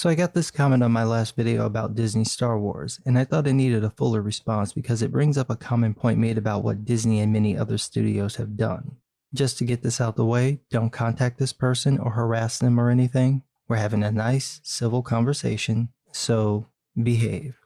So I got this comment on my last video about Disney Star Wars, and I thought it needed a fuller response because it brings up a common point made about what Disney and many other studios have done. Just to get this out the way, don't contact this person or harass them or anything. We're having a nice, civil conversation, so behave.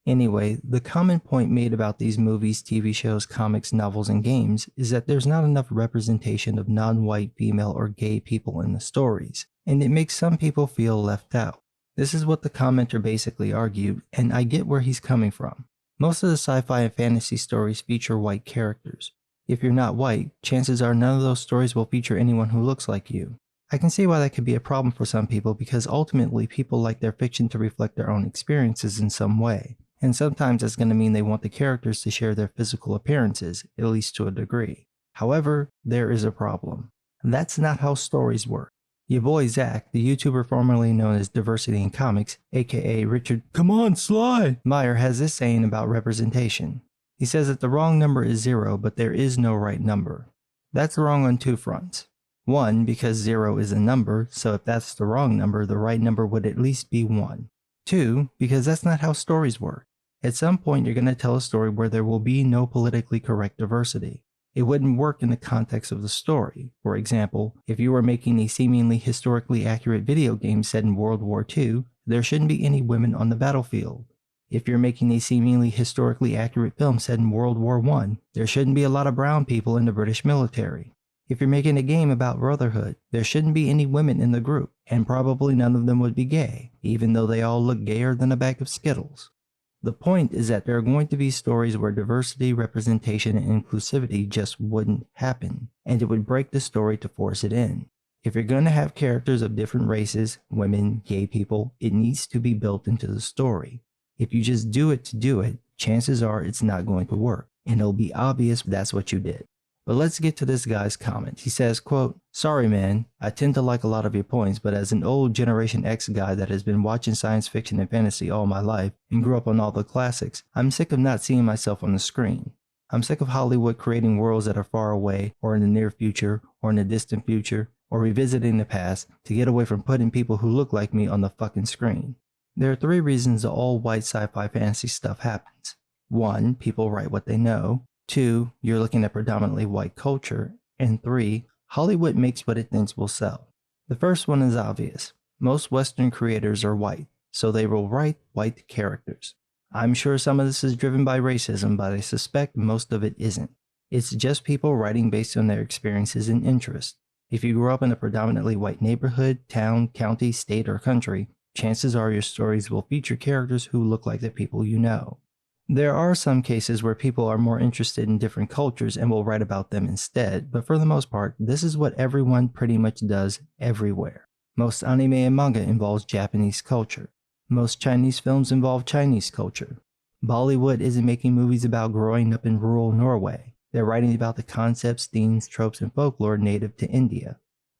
Anyway, the common point made about these movies, TV shows, comics, novels, and games is that there's not enough representation of non-white, female, or gay people in the stories, and it makes some people feel left out. This is what the commenter basically argued, and I get where he's coming from. Most of the sci-fi and fantasy stories feature white characters. If you're not white, chances are none of those stories will feature anyone who looks like you. I can see why that could be a problem for some people because ultimately people like their fiction to reflect their own experiences in some way. And sometimes that's going to mean they want the characters to share their physical appearances, at least to a degree. However, there is a problem. That's not how stories work. Your boy Zach, the YouTuber formerly known as Diversity in Comics, aka Richard "Come on, Sly" Meyer, has this saying about representation. He says that the wrong number is 0, but there is no right number. That's wrong on two fronts. One, because 0 is a number, so if that's the wrong number, the right number would at least be 1. Two, because that's not how stories work. At some point, you're going to tell a story where there will be no politically correct diversity. It wouldn't work in the context of the story. For example, if you were making a seemingly historically accurate video game set in World War II, there shouldn't be any women on the battlefield. If you're making a seemingly historically accurate film set in World War I, there shouldn't be a lot of brown people in the British military. If you're making a game about brotherhood, there shouldn't be any women in the group, and probably none of them would be gay, even though they all look gayer than a bag of Skittles. The point is that there are going to be stories where diversity, representation, and inclusivity just wouldn't happen, and it would break the story to force it in. If you're going to have characters of different races, women, gay people, it needs to be built into the story. If you just do it to do it, chances are it's not going to work, and it'll be obvious that's what you did. But let's get to this guy's comment. He says, quote, "Sorry man, I tend to like a lot of your points, but as an old Generation X guy that has been watching science fiction and fantasy all my life and grew up on all the classics, I'm sick of not seeing myself on the screen. I'm sick of Hollywood creating worlds that are far away, or in the near future, or in the distant future, or revisiting the past to get away from putting people who look like me on the fucking screen. There are 3 reasons the all-white sci-fi fantasy stuff happens. 1, people write what they know. 2, you're looking at predominantly white culture. And 3, Hollywood makes what it thinks will sell. The first one is obvious. Most Western creators are white, so they will write white characters. I'm sure some of this is driven by racism, but I suspect most of it isn't. It's just people writing based on their experiences and interests. If you grew up in a predominantly white neighborhood, town, county, state, or country, chances are your stories will feature characters who look like the people you know. There are some cases where people are more interested in different cultures and will write about them instead, but for the most part, this is what everyone pretty much does everywhere. Most anime and manga involves Japanese culture. Most Chinese films involve Chinese culture. Bollywood isn't making movies about growing up in rural Norway. They're writing about the concepts, themes, tropes, and folklore native to India.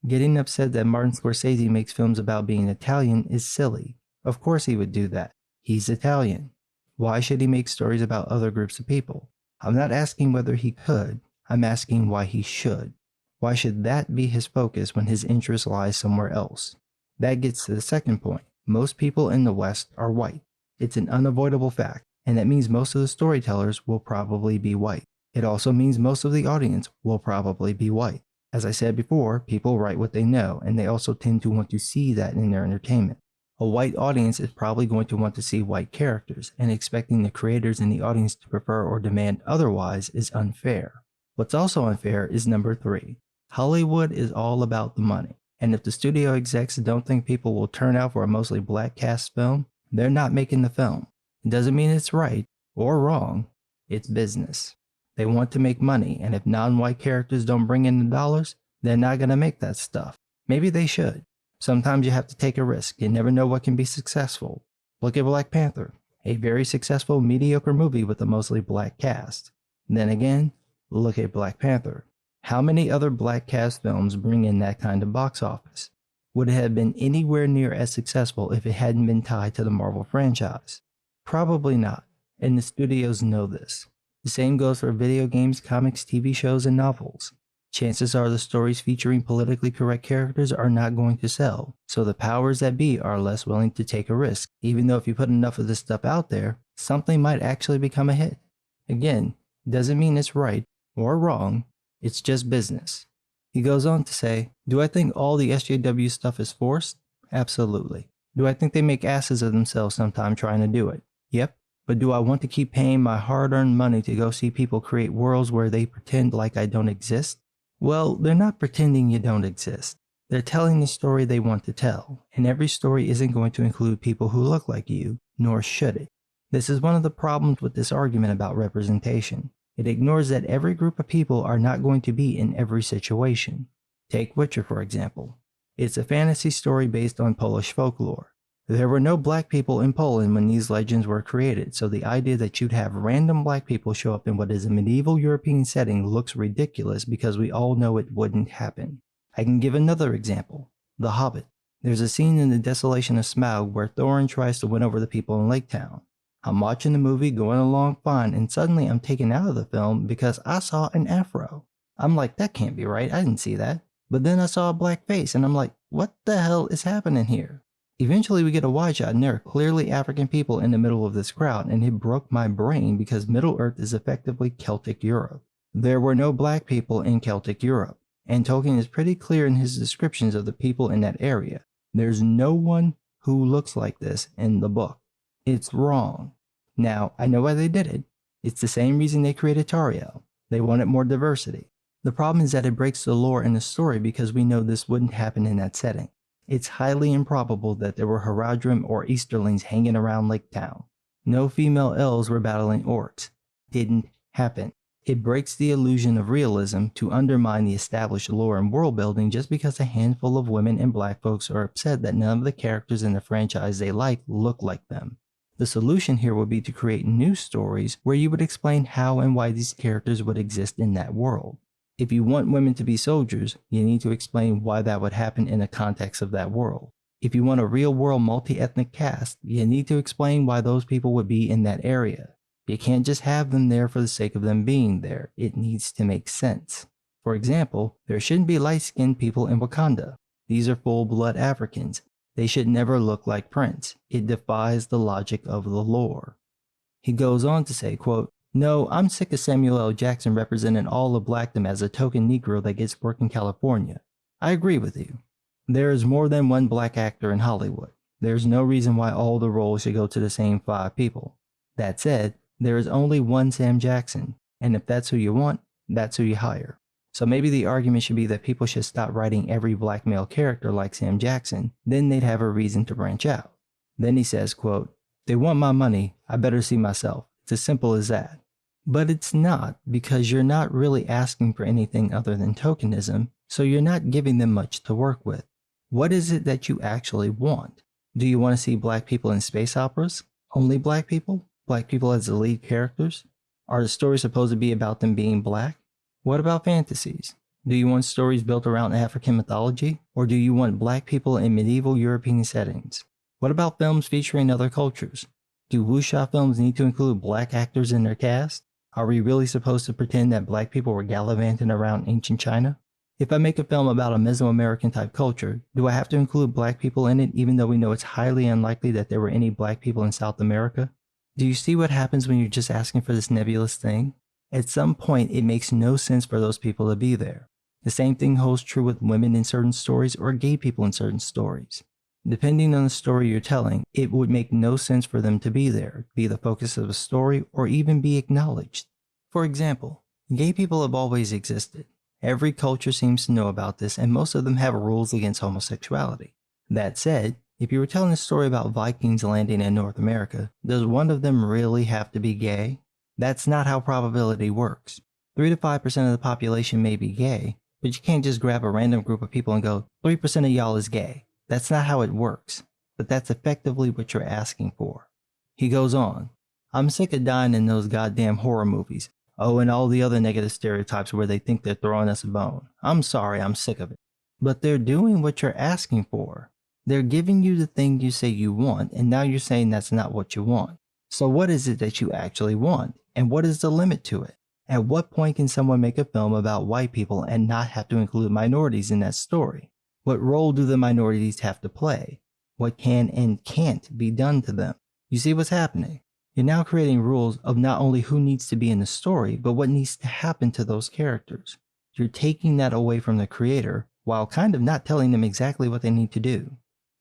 Getting upset that Martin Scorsese makes films about being Italian is silly. Of course he would do that. He's Italian. Why should he make stories about other groups of people? I'm not asking whether he could, I'm asking why he should. Why should that be his focus when his interest lies somewhere else? That gets to the second point. Most people in the West are white. It's an unavoidable fact, and that means most of the storytellers will probably be white. It also means most of the audience will probably be white. As I said before, people write what they know, and they also tend to want to see that in their entertainment. A white audience is probably going to want to see white characters, and expecting the creators and the audience to prefer or demand otherwise is unfair. What's also unfair is number 3. Hollywood is all about the money, and if the studio execs don't think people will turn out for a mostly black cast film, they're not making the film. It doesn't mean it's right or wrong, it's business. They want to make money, and if non-white characters don't bring in the dollars, they're not going to make that stuff. Maybe they should. Sometimes you have to take a risk. You never know what can be successful. Look at Black Panther, a very successful mediocre movie with a mostly black cast. Then again, look at Black Panther. How many other black cast films bring in that kind of box office? Would it have been anywhere near as successful if it hadn't been tied to the Marvel franchise? Probably not, and the studios know this. The same goes for video games, comics, TV shows, and novels. Chances are the stories featuring politically correct characters are not going to sell, so the powers that be are less willing to take a risk, even though if you put enough of this stuff out there, something might actually become a hit. Again, doesn't mean it's right or wrong, it's just business. He goes on to say, do I think all the SJW stuff is forced? Absolutely. Do I think they make asses of themselves sometime trying to do it? Yep. But do I want to keep paying my hard-earned money to go see people create worlds where they pretend like I don't exist? Well, they're not pretending you don't exist. They're telling the story they want to tell, and every story isn't going to include people who look like you, nor should it. This is one of the problems with this argument about representation. It ignores that every group of people are not going to be in every situation. Take Witcher, for example. It's a fantasy story based on Polish folklore. There were no black people in Poland when these legends were created, so the idea that you'd have random black people show up in what is a medieval European setting looks ridiculous because we all know it wouldn't happen. I can give another example. The Hobbit. There's a scene in the Desolation of Smaug where Thorin tries to win over the people in Lake Town. I'm watching the movie going along fine, and suddenly I'm taken out of the film because I saw an afro. I'm like, that can't be right, I didn't see that. But then I saw a black face and I'm like, what the hell is happening here? Eventually we get a wide shot and there are clearly African people in the middle of this crowd, and it broke my brain because Middle Earth is effectively Celtic Europe. There were no black people in Celtic Europe, and Tolkien is pretty clear in his descriptions of the people in that area. There's no one who looks like this in the book. It's wrong. Now, I know why they did it. It's the same reason they created Tariel. They wanted more diversity. The problem is that it breaks the lore in the story because we know this wouldn't happen in that setting. It's highly improbable that there were Haradrim or Easterlings hanging around Lake Town. No female elves were battling orcs. Didn't happen. It breaks the illusion of realism to undermine the established lore and world building just because a handful of women and black folks are upset that none of the characters in the franchise they like look like them. The solution here would be to create new stories where you would explain how and why these characters would exist in that world. If you want women to be soldiers, you need to explain why that would happen in the context of that world. If you want a real-world multi-ethnic cast, you need to explain why those people would be in that area. You can't just have them there for the sake of them being there. It needs to make sense. For example, there shouldn't be light-skinned people in Wakanda. These are full-blood Africans. They should never look like Prince. It defies the logic of the lore. He goes on to say, quote, no, I'm sick of Samuel L. Jackson representing all of blackdom as a token Negro that gets work in California. I agree with you. There is more than one black actor in Hollywood. There's no reason why all the roles should go to the same 5 people. That said, there is only one Sam Jackson, and if that's who you want, that's who you hire. So maybe the argument should be that people should stop writing every black male character like Sam Jackson, then they'd have a reason to branch out. Then he says, quote, they want my money, I better see myself. It's as simple as that. But it's not, because you're not really asking for anything other than tokenism, so you're not giving them much to work with. What is it that you actually want? Do you want to see black people in space operas? Only black people? Black people as the lead characters? Are the stories supposed to be about them being black? What about fantasies? Do you want stories built around African mythology? Or do you want black people in medieval European settings? What about films featuring other cultures? Do wuxia films need to include black actors in their cast? Are we really supposed to pretend that black people were gallivanting around ancient China? If I make a film about a Mesoamerican type culture, do I have to include black people in it even though we know it's highly unlikely that there were any black people in South America? Do you see what happens when you're just asking for this nebulous thing? At some point, it makes no sense for those people to be there. The same thing holds true with women in certain stories or gay people in certain stories. Depending on the story you're telling, it would make no sense for them to be there, be the focus of a story, or even be acknowledged. For example, gay people have always existed. Every culture seems to know about this, and most of them have rules against homosexuality. That said, if you were telling a story about Vikings landing in North America, does one of them really have to be gay? That's not how probability works. 3 to 5% of the population may be gay, but you can't just grab a random group of people and go, 3% of y'all is gay. That's not how it works, but that's effectively what you're asking for. He goes on, I'm sick of dying in those goddamn horror movies. Oh, and all the other negative stereotypes where they think they're throwing us a bone. I'm sorry, I'm sick of it. But they're doing what you're asking for. They're giving you the thing you say you want, and now you're saying that's not what you want. So what is it that you actually want, and what is the limit to it? At what point can someone make a film about white people and not have to include minorities in that story? What role do the minorities have to play? What can and can't be done to them? You see what's happening? You're now creating rules of not only who needs to be in the story, but what needs to happen to those characters. You're taking that away from the creator while kind of not telling them exactly what they need to do.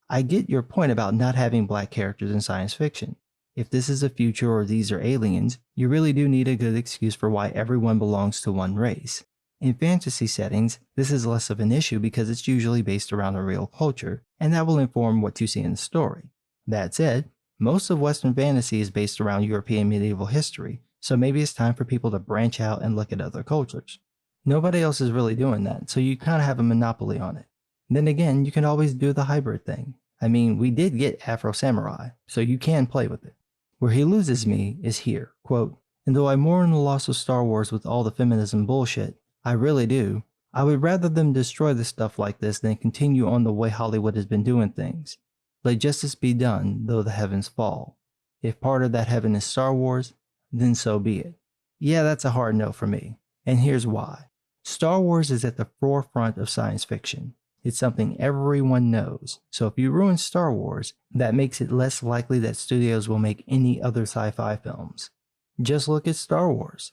I get your point about not having black characters in science fiction. If this is a future or these are aliens, you really do need a good excuse for why everyone belongs to one race. In fantasy settings, this is less of an issue because it's usually based around a real culture, and that will inform what you see in the story. That said, most of Western fantasy is based around European medieval history, so maybe it's time for people to branch out and look at other cultures. Nobody else is really doing that, so you kind of have a monopoly on it. Then again, you can always do the hybrid thing. I mean, we did get Afro Samurai, so you can play with it. Where he loses me is here, quote, "And though I mourn the loss of Star Wars with all the feminism bullshit, I really do. I would rather them destroy the stuff like this than continue on the way Hollywood has been doing things. Let justice be done, though the heavens fall. If part of that heaven is Star Wars, then so be it." Yeah, that's a hard no for me. And here's why. Star Wars is at the forefront of science fiction. It's something everyone knows. So if you ruin Star Wars, that makes it less likely that studios will make any other sci-fi films. Just look at Star Wars.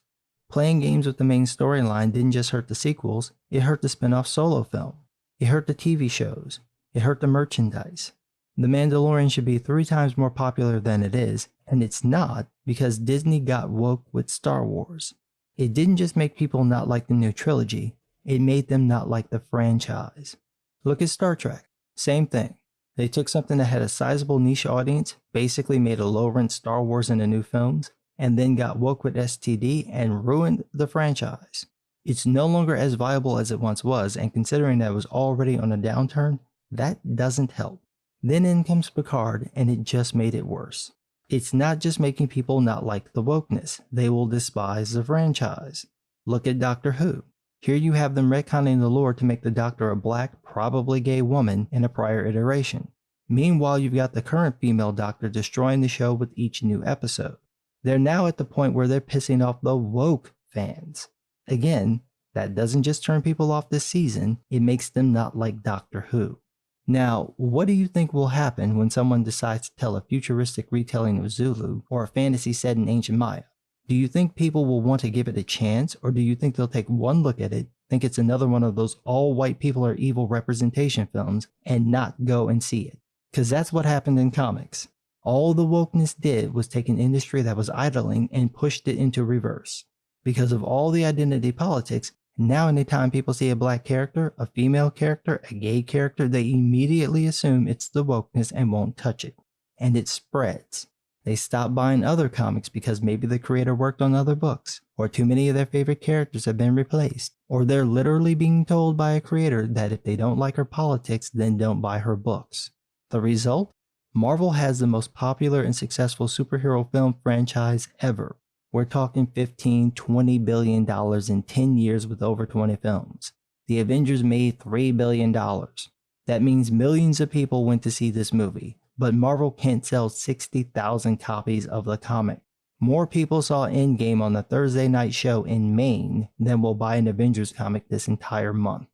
Playing games with the main storyline didn't just hurt the sequels, it hurt the spin-off solo film. It hurt the TV shows. It hurt the merchandise. The Mandalorian should be 3 times more popular than it is, and it's not because Disney got woke with Star Wars. It didn't just make people not like the new trilogy, it made them not like the franchise. Look at Star Trek. Same thing. They took something that had a sizable niche audience, basically made a low-rent Star Wars in the new films, and then got woke with STD and ruined the franchise. It's no longer as viable as it once was, and considering that it was already on a downturn, that doesn't help. Then in comes Picard, and it just made it worse. It's not just making people not like the wokeness, they will despise the franchise. Look at Doctor Who. Here you have them retconning the lore to make the Doctor a black, probably gay woman in a prior iteration. Meanwhile, you've got the current female Doctor destroying the show with each new episode. They're now at the point where they're pissing off the woke fans. Again, that doesn't just turn people off this season, it makes them not like Doctor Who. Now, what do you think will happen when someone decides to tell a futuristic retelling of Zulu or a fantasy set in ancient Maya? Do you think people will want to give it a chance, or do you think they'll take one look at it, think it's another one of those all white people are evil representation films, and not go and see it? Because that's what happened in comics. All the wokeness did was take an industry that was idling and pushed it into reverse. Because of all the identity politics, now anytime people see a black character, a female character, a gay character, they immediately assume it's the wokeness and won't touch it. And it spreads. They stop buying other comics because maybe the creator worked on other books, or too many of their favorite characters have been replaced, or they're literally being told by a creator that if they don't like her politics, then don't buy her books. The result? Marvel has the most popular and successful superhero film franchise ever. We're talking $15–20 billion in 10 years with over 20 films. The Avengers made $3 billion. That means millions of people went to see this movie, but Marvel can't sell 60,000 copies of the comic. More people saw Endgame on the Thursday night show in Maine than will buy an Avengers comic this entire month.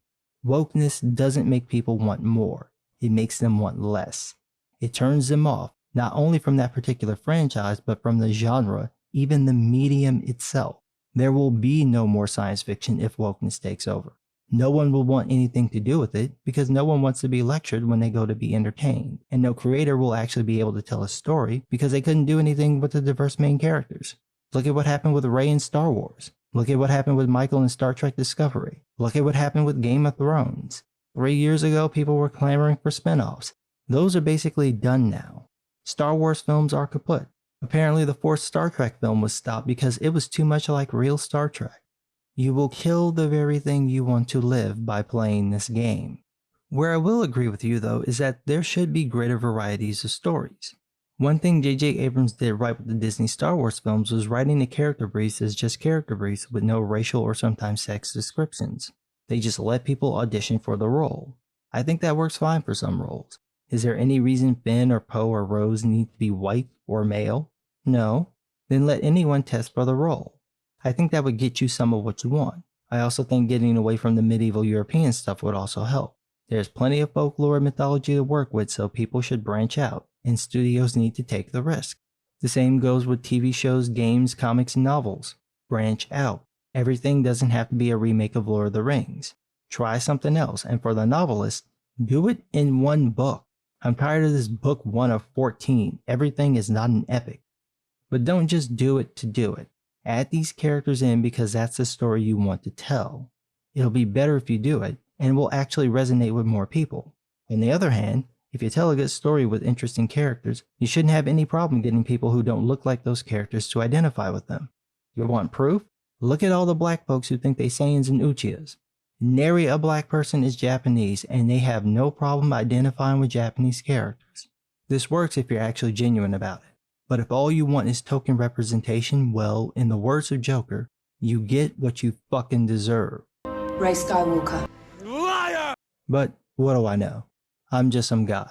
Wokeness doesn't make people want more, it makes them want less. It turns them off, not only from that particular franchise, but from the genre, even the medium itself. There will be no more science fiction if wokeness takes over. No one will want anything to do with it because no one wants to be lectured when they go to be entertained, and no creator will actually be able to tell a story because they couldn't do anything with the diverse main characters. Look at what happened with Rey in Star Wars. Look at what happened with Michael in Star Trek Discovery. Look at what happened with Game of Thrones. 3 years ago, people were clamoring for spin-offs. Those are basically done now. Star Wars films are kaput. Apparently the 4th Star Trek film was stopped because it was too much like real Star Trek. You will kill the very thing you want to live by playing this game. Where I will agree with you though is that there should be greater varieties of stories. One thing J.J. Abrams did right with the Disney Star Wars films was writing the character briefs as just character briefs with no racial or sometimes sex descriptions. They just let people audition for the role. I think that works fine for some roles. Is there any reason Finn or Poe or Rose need to be white or male? No. Then let anyone test for the role. I think that would get you some of what you want. I also think getting away from the medieval European stuff would also help. There's plenty of folklore and mythology to work with, so people should branch out, and studios need to take the risk. The same goes with TV shows, games, comics, and novels. Branch out. Everything doesn't have to be a remake of Lord of the Rings. Try something else, and for the novelist, do it in one book. I'm tired of this book 1 of 14. Everything is not an epic. But don't just do it to do it. Add these characters in because that's the story you want to tell. It'll be better if you do it, and will actually resonate with more people. On the other hand, if you tell a good story with interesting characters, you shouldn't have any problem getting people who don't look like those characters to identify with them. You want proof? Look at all the black folks who think they Saiyans and Uchihas. Nary a black person is Japanese, and they have no problem identifying with Japanese characters. This works if you're actually genuine about it. But if all you want is token representation, well, in the words of Joker, you get what you fucking deserve. Ray Skywalker. Liar! But what do I know? I'm just some guy.